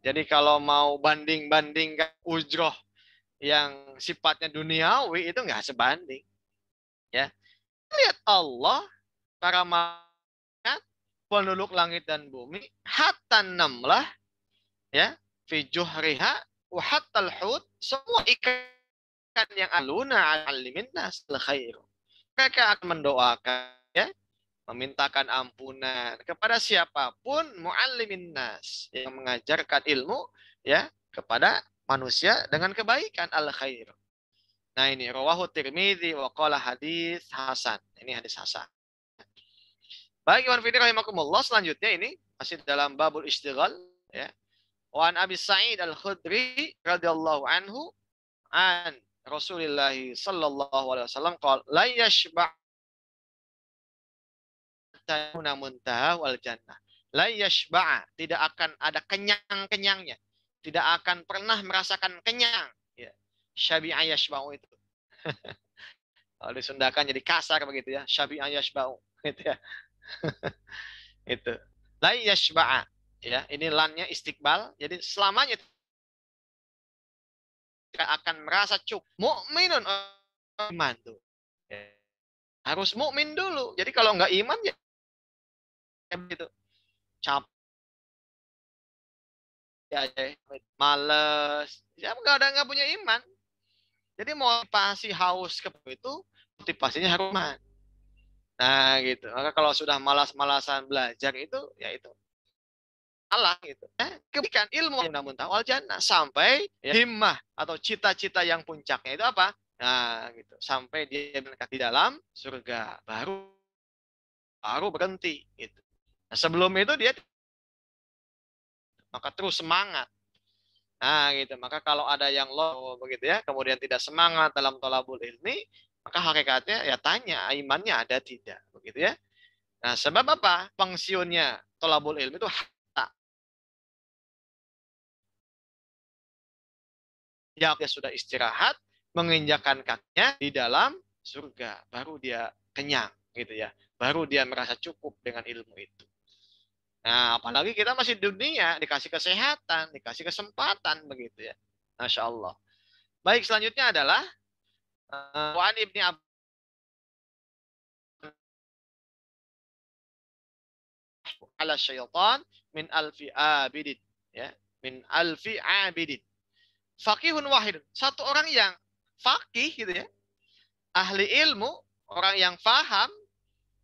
Jadi kalau mau banding-bandingkan ujroh yang sifatnya duniawi itu enggak sebanding. Ya, lihat Allah, para malaikat, penduduk langit dan bumi, hatta namlah, ya, fi juhriha, wa hatta al-hut, semua ikan yang aluna alimin nas khair. Mereka akan mendoakan, ya, memintakan ampunan kepada siapapun muallimin nas yang mengajarkan ilmu ya kepada manusia dengan kebaikan al khair. Nah ini rawahu Tirmidzi wa qala hadis hasan. Ini hadis hasan. Baik Iwan Fidri rahimakumullah, selanjutnya ini masih dalam babul istighal ya. Wa an Abi Sa'id Al-Khudri radhiyallahu anhu an Rasulullah sallallahu alaihi wasallam qala la yashba' muntaha wal jannah. La yashba'a, tidak akan ada kenyang-kenyangnya. Tidak akan pernah merasakan kenyang. Ya. Syabi'a yashba'u itu. Kalau disundakan jadi kasar begitu ya. Syabi'a yashba'u. Gitu ya. Itu. La yashba'a. Ya, ini lannya istiqbal. Jadi selamanya tidak akan merasa cukup. Mu'minun iman tuh. Ya. Harus mukmin dulu. Jadi kalau nggak iman ya begitu. Capek aja, males, ya nggak punya iman. Jadi motivasi haus ke itu motivasinya harus iman. Nah gitu. Maka kalau sudah malas-malasan belajar itu ya itu salah gitu. Kebaikan ilmu namun tawal jannah sampai ya, himmah atau cita-cita yang puncaknya itu apa? Nah gitu. Sampai dia mendekat di dalam surga baru berhenti gitu. Nah, sebelum itu dia maka terus semangat. Nah, gitu. Maka kalau ada yang low begitu ya, kemudian tidak semangat dalam thalabul ilmi, maka hakikatnya ya tanya imannya ada tidak, begitu ya. Nah, sebab apa? Pensiunnya thalabul ilmi itu harta. Ya, dia sudah istirahat, menginjakan kakinya di dalam surga, baru dia kenyang, gitu ya. Baru dia merasa cukup dengan ilmu itu. Nah, apalagi kita masih di dunia, dikasih kesehatan, dikasih kesempatan, begitu ya. Masya Allah. Baik, selanjutnya adalah Wa an Ibni Abbas ala syaitan min alfi abidin, ya, min alfi abidin. Faqihun wahidun, satu orang yang faqih gitu ya, ahli ilmu, orang yang faham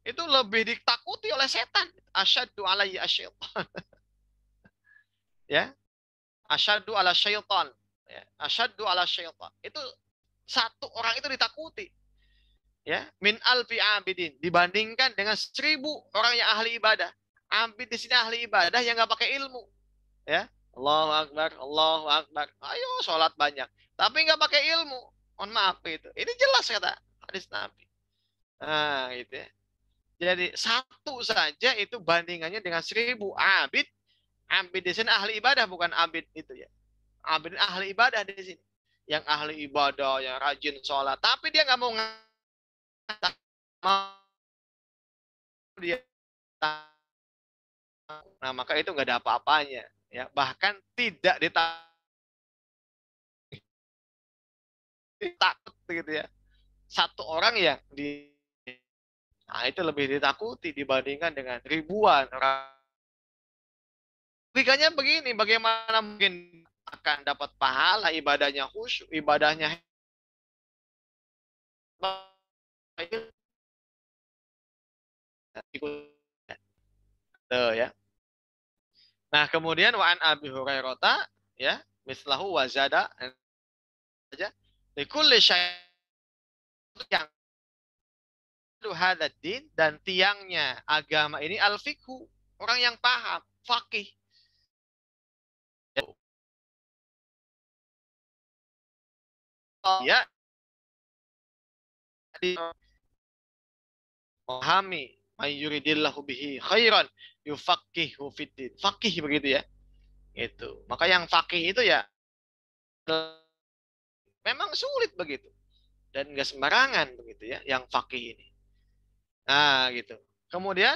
itu lebih ditakuti oleh setan. Asyaddu alaihi asyaitan. Ya, asyaddu ala syaitan. Ya, asyaddu ala syaitan. Itu satu orang itu ditakuti. Ya, min alfi abidin, dibandingkan dengan 1000 orang yang ahli ibadah. Abid di sini ahli ibadah yang nggak pakai ilmu. Ya, Allahu Akbar, Allahu Akbar. Ayo sholat banyak, tapi nggak pakai ilmu. Mohon maaf itu. Ini jelas kata hadis Nabi. Nah, gitu ya. Jadi satu saja itu bandingannya dengan 1000 abid. Abid di sini ahli ibadah, bukan abid itu ya. Abid ahli ibadah di sini. Yang ahli ibadah, yang rajin sholat. Tapi dia nggak mau dia. Nah, maka itu nggak ada apa-apanya. Ya, bahkan tidak ditakut gitu ya. Satu orang yang nah, itu lebih ditakuti dibandingkan dengan ribuan orang. Logikanya begini, bagaimana mungkin akan dapat pahala ibadahnya khusyuk, ibadahnya tuh ya. Nah, kemudian wa'an Abi Hurairah ya, mislahu wazada aja likulli syai' yang hadaddin, dan tiangnya agama ini al-fiqhu, orang yang paham, faqih. Ya, memahami mayyuridillahu bihi khairan yufaqihu fiddin. Faqih begitu ya. Itu. Maka yang faqih itu ya memang sulit begitu. Dan enggak sembarangan begitu ya yang faqih ini. Nah, gitu. Kemudian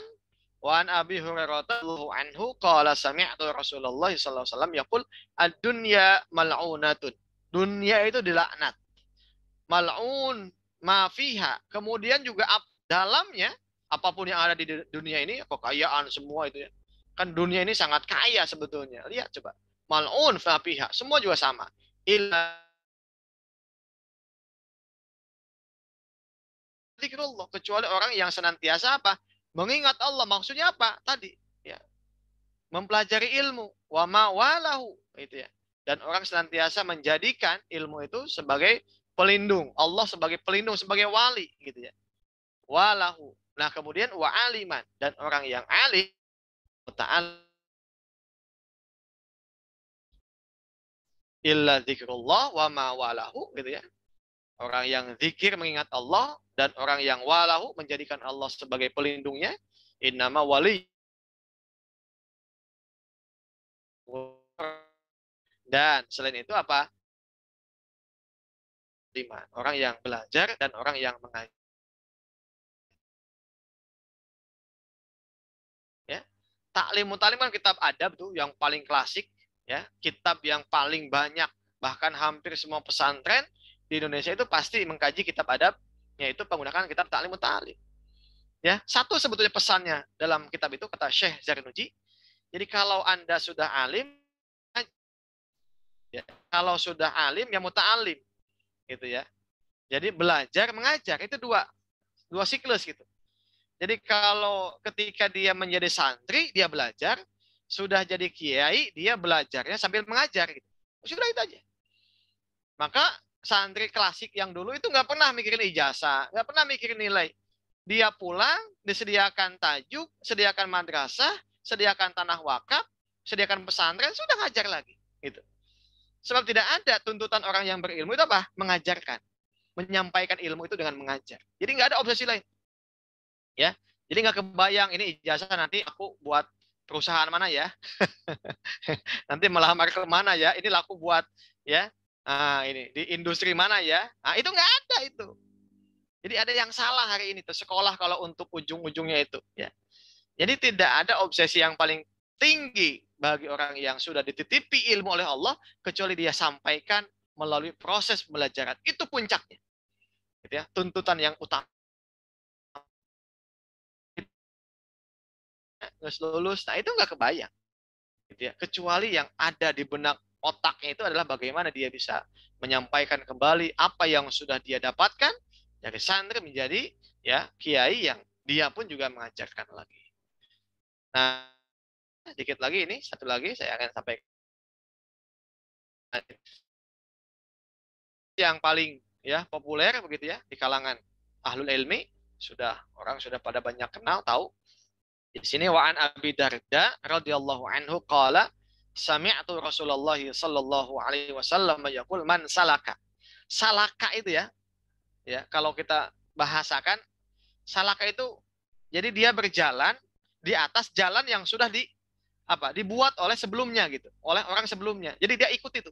wa an Abi Hurairah radhiyallahu anhu qala sami'tu Rasulullah sallallahu alaihi wasallam yaqul ad-dunya mal'unatun. Dunia itu dilaknat. Mal'un ma fiha. Kemudian juga dalamnya apapun yang ada di dunia ini, kekayaan semua itu ya. Kan dunia ini sangat kaya sebetulnya. Lihat coba. Mal'un fa fiha. Semua juga sama. Illa zikrullah, kecuali orang yang senantiasa apa? Mengingat Allah. Maksudnya apa? Tadi ya, mempelajari ilmu, wa ma walahu, itu ya. Dan orang senantiasa menjadikan ilmu itu sebagai pelindung, Allah sebagai pelindung, sebagai wali gitu ya. Walahu. Nah, kemudian wa aliman, dan orang yang alim ta'ala illa zikrullah wa ma walahu gitu ya. Orang yang zikir mengingat Allah, dan orang yang walahu menjadikan Allah sebagai pelindungnya, innama wali. Dan selain itu apa? 5. Orang yang belajar dan orang yang mengajar. Ya. Ta'lim Mutalim kan kitab adab tuh yang paling klasik, ya. Kitab yang paling banyak, bahkan hampir semua pesantren di Indonesia itu pasti mengkaji kitab adab, yaitu menggunakan kitab Ta'lim Mutalim. Ya, satu sebetulnya pesannya dalam kitab itu kata Syekh Zarinuji. Jadi kalau Anda sudah alim, ya, kalau sudah alim ya muta'alim gitu ya. Jadi belajar mengajar itu dua siklus gitu. Jadi kalau ketika dia menjadi santri dia belajar, sudah jadi kiai dia belajarnya sambil mengajar gitu. Sudah itu aja. Maka santri klasik yang dulu itu nggak pernah mikirin ijazah, nggak pernah mikirin nilai. Dia pulang, disediakan tajuk, sediakan madrasah, sediakan tanah wakaf, sediakan pesantren, sudah ngajar lagi. Gitu. Sebab tidak ada tuntutan orang yang berilmu itu apa? Mengajarkan. Menyampaikan ilmu itu dengan mengajar. Jadi nggak ada obsesi lain. Ya, jadi nggak kebayang ini ijazah nanti aku buat perusahaan mana ya? Nanti melamar ke mana ya? Ini laku buat ya. Nah, ini di industri mana ya? Nah, itu nggak ada itu. Jadi ada yang salah hari ini tuh sekolah kalau untuk ujung-ujungnya itu ya. Jadi tidak ada obsesi yang paling tinggi bagi orang yang sudah dititipi ilmu oleh Allah kecuali dia sampaikan melalui proses pembelajaran. Itu puncaknya. gitu ya, tuntutan yang utama nggak lulus, nah itu nggak kebayang, gitu ya. Kecuali yang ada di benak otaknya itu adalah bagaimana dia bisa menyampaikan kembali apa yang sudah dia dapatkan dari santri menjadi ya kiai yang dia pun juga mengajarkan lagi. Nah, sedikit lagi ini satu lagi saya akan sampaikan yang paling ya populer begitu ya di kalangan ahlul ilmi, orang sudah pada banyak kenal tahu. Di sini wa an Abi Darda radhiyallahu anhu qala sami'tu Rasulullah sallallahu alaihi wasallam yaqul man salaka. Salaka itu ya kalau kita bahasakan salaka itu jadi dia berjalan di atas jalan yang sudah dibuat oleh sebelumnya gitu, oleh orang sebelumnya. Jadi dia ikut itu.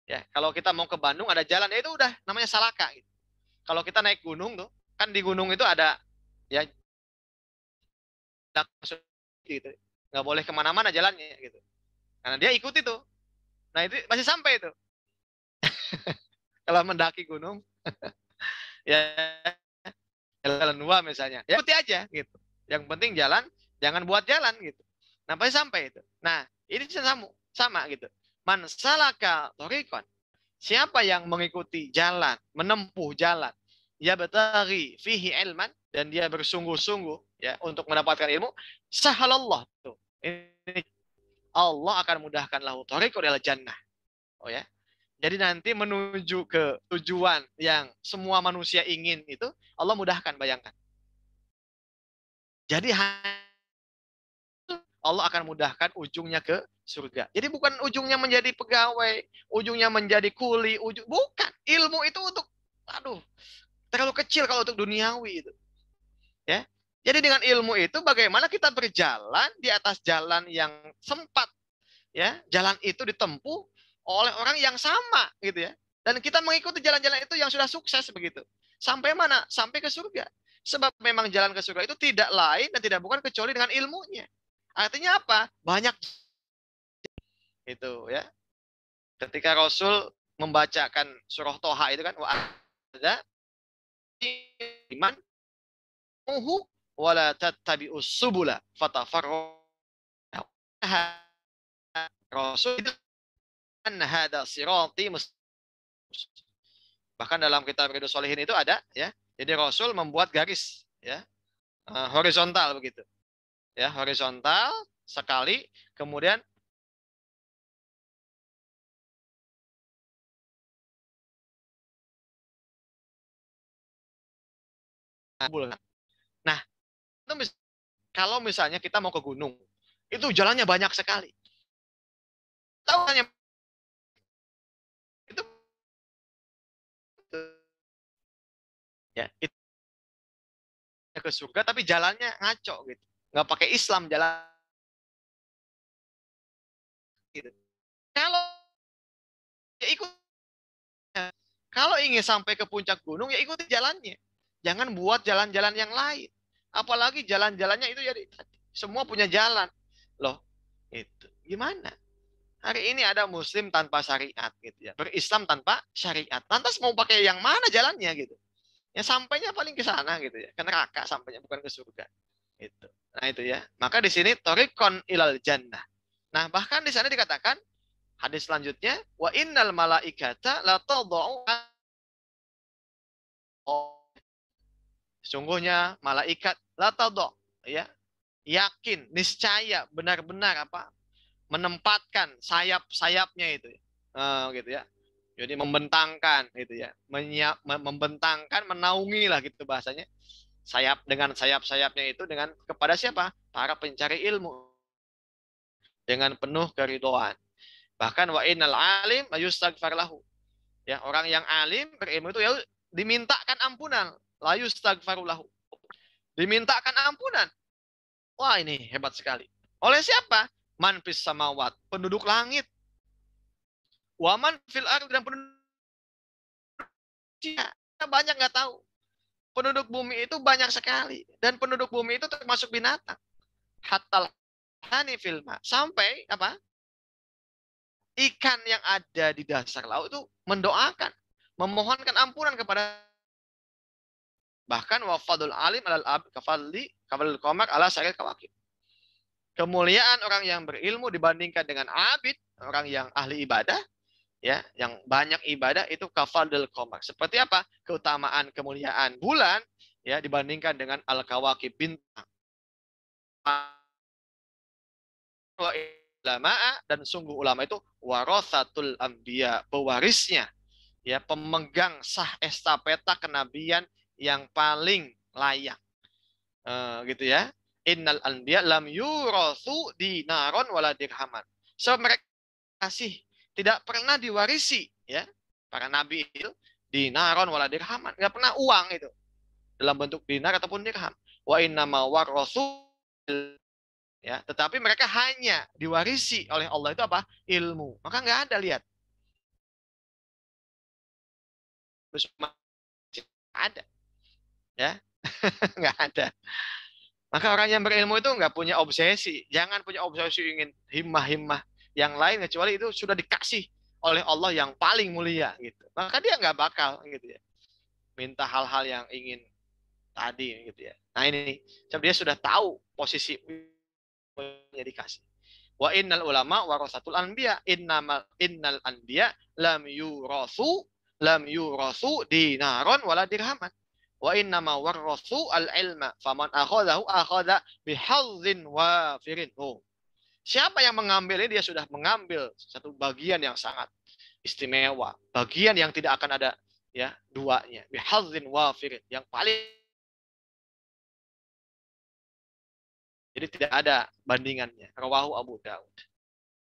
Ya, kalau kita mau ke Bandung ada jalan ya itu udah namanya salaka gitu. Kalau kita naik gunung tuh, kan di gunung itu ada ya gitu. Nggak boleh kemana-mana jalannya gitu. Karena dia ikut itu. Nah itu masih sampai itu. Kalau mendaki gunung, ya jalan dua misalnya, ya ikuti aja gitu. Yang penting jalan, jangan buat jalan gitu. Nah pasti sampai itu. Nah ini sama gitu. Man salaka thoriqan. Siapa yang mengikuti jalan, menempuh jalan, ya betari fihi ilman dan dia bersungguh-sungguh ya untuk mendapatkan ilmu, sahalallah tuh. Ini Allah akan mudahkan lahu thariqul ilal jannah. Oh ya. Jadi nanti menuju ke tujuan yang semua manusia ingin itu Allah mudahkan, bayangkan. Jadi Allah akan mudahkan ujungnya ke surga. Jadi bukan ujungnya menjadi pegawai, ujungnya menjadi kuli, bukan. Ilmu itu untuk terlalu kecil kalau untuk duniawi itu. Ya. Jadi dengan ilmu itu bagaimana kita berjalan di atas jalan yang sempat ya, jalan itu ditempuh oleh orang yang sama gitu ya. Dan kita mengikuti jalan-jalan itu yang sudah sukses begitu. Sampai mana? Sampai ke surga. Sebab memang jalan ke surga itu tidak lain dan tidak bukan kecuali dengan ilmunya. Artinya apa? Banyak itu ya. Ketika Rasul membacakan surah Toha itu kan ada iman muhu wala tattabi'us subula fatafarraqu Rasul itu kan hada sirati bahkan dalam kitab Riyadhus Shalihin itu ada ya. Jadi Rasul membuat garis ya horizontal begitu. Ya, horizontal sekali kemudian nah, itu kalau misalnya kita mau ke gunung, itu jalannya banyak sekali. Tahu hanya itu ya, itu ke surga tapi jalannya ngaco gitu. Nggak pakai Islam jalan gitu. Kalau ya ikut kalau ingin sampai ke puncak gunung ya ikuti jalannya. Jangan buat jalan-jalan yang lain. Apalagi jalan-jalannya itu jadi semua punya jalan. Loh, itu gimana? Hari ini ada muslim tanpa syariat gitu ya. Berislam tanpa syariat. Lantas mau pakai yang mana jalannya gitu. Ya sampainya paling ke sana gitu ya. Ke neraka sampainya bukan ke surga. Itu. Nah itu ya. Maka di sini torikon ilal jannah. Nah bahkan di sana dikatakan hadis selanjutnya wa innal malaikata la tadau sungguhnya malaikat la tadau ya yakin niscaya benar-benar menempatkan sayap-sayapnya itu gitu ya. Jadi membentangkan gitu ya. Membentangkan, menaungi lah gitu bahasanya. Sayap dengan sayap-sayapnya itu dengan kepada siapa? Para pencari ilmu dengan penuh keridhaan. Bahkan wa innal alim ayustaghfar lahu. Ya, orang yang alim berilmu itu ya dimintakan ampunan, la yustaghfaru lahu. Dimintakan ampunan. Wah, ini hebat sekali. Oleh siapa? Man fis samawat, penduduk langit. Waman fil ardh dan penduduk banyak nggak tahu. Penduduk bumi itu banyak sekali dan penduduk bumi itu termasuk binatang. Hatta hani filma sampai ikan yang ada di dasar laut itu mendoakan memohonkan ampunan kepada, bahkan wafadul alim alal abid kafadul qamar ala sa'il kawakib. Kemuliaan orang yang berilmu dibandingkan dengan abid, orang yang ahli ibadah, ya, yang banyak ibadah, itu kafadul qamar. Seperti apa? Keutamaan kemuliaan bulan, ya, dibandingkan dengan al kawakib, bintang. Ulama, dan sungguh ulama itu warasatul anbiya, pewarisnya, ya, pemegang sah estafeta kenabian yang paling layak. Gitu ya. Innal anbiya lam yurasu dinaron wala dirhaman. So mereka kasih tidak pernah diwarisi, ya, para nabi itu dinaron wala dirhaman, nggak pernah uang itu dalam bentuk dinar ataupun dirham. Wa innama warasu, ya, tetapi mereka hanya diwarisi oleh Allah itu apa? Ilmu. Maka nggak ada, lihat. Terus ada, ya. Nggak ada. Maka orang yang berilmu itu nggak punya obsesi. Jangan punya obsesi ingin himmah-himmah yang lain, kecuali itu sudah dikasih oleh Allah yang paling mulia gitu. Maka dia nggak bakal gitu ya minta hal-hal yang ingin tadi gitu ya. Nah ini, dia sudah tahu posisi yang dikasih. Wa innal ulama warasatul anbiya, innal anbiya lam yurasu dinaron wala dirhaman. Wa innama warasu al-ilma faman akhadahu akhadha bihadzin wafirin. Oh, siapa yang mengambil ini, dia sudah mengambil satu bagian yang sangat istimewa, bagian yang tidak akan ada, ya, duanya, bihadzin wafirin, yang paling, jadi tidak ada bandingannya. Rawahu Abu Daud.